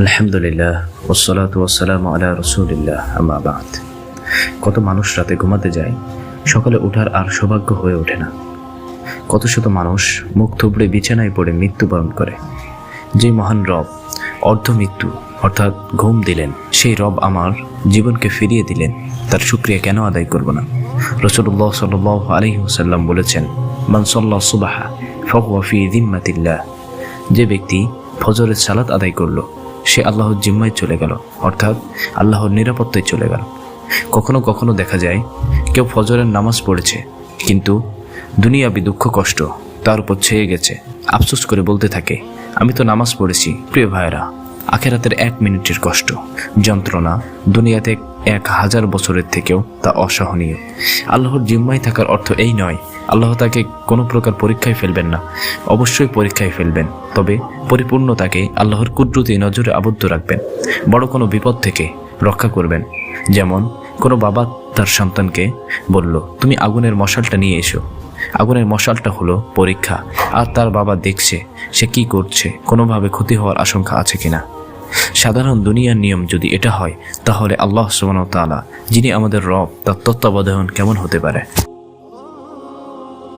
আলহামদুলিল্লাহ ওয়াসসালাতু ওয়াসসালামু আলা রাসূলিল্লাহ আম্মা বা'দ। কত মানুষ রাতে ঘুমাতে যায়, সকালে ওঠার আর সৌভাগ্য হয়ে ওঠে না। কত শত মানুষ মুখ থুবড়ে বিছানায় পড়ে মৃত্যুবরণ করে। যে মহান রব অর্ধ মৃত্যু অর্থাৎ ঘুম দিলেন, সেই রব আমার জীবনকে ফিরিয়ে দিলেন, তার শুকরিয়া কেন আদায় করব না? রাসূলুল্লাহ সাল্লাল্লাহু আলাইহি ওয়াসাল্লাম বলেছেন, মান সাল্লা সুবহা ফাহুয়া ফি যিম্মাতিল্লাহ। যে ব্যক্তি ফজরের সালাত আদায় করলো, সে আল্লাহর জিম্মায় চলে গেল, অর্থাৎ আল্লাহর নিরাপত্তায় চলে গেল। কখনো কখনো দেখা যায় কেউ ফজরের নামাজ পড়েছে, কিন্তু দুনিয়াবি দুঃখ কষ্ট তার উপর ছেয়ে গেছে। আফসোস করে বলতে থাকে, আমি তো নামাজ পড়েছি। প্রিয় ভাইরা, আখেরাতের 1 মিনিটের কষ্ট যন্ত্রণা দুনিয়াতে 1000 বছরের থেকেও তা অসহনীয়। আল্লাহর জিম্মায় থাকার অর্থ এই নয় আল্লাহ তাকে কোনো প্রকার পরীক্ষায় ফেলবেন না। অবশ্যই পরীক্ষায় ফেলবেন, তবে পরিপূর্ণ তাকে আল্লাহর কুদরতি নজরে আবদ্ধ রাখবেন। বড় কোনো বিপদ থেকে রক্ষা করবেন। যেমন কোনো বাবা তার সন্তানকে বলল, তুমি আগুনের মশালটা নিয়ে এসো। আগুনের মশালটা হলো পরীক্ষা, আর তার বাবা দেখছে সে কি করছে, কোনোভাবে ক্ষতি হওয়ার আশঙ্কা আছে কিনা। সাধারণ দুনিয়ার নিয়ম যদি এটা হয়, তাহলে আল্লাহ সুবহানাহু ওয়া তাআলা যিনি আমাদের রব, তার তত্ত্বাবধান কেমন হতে পারে?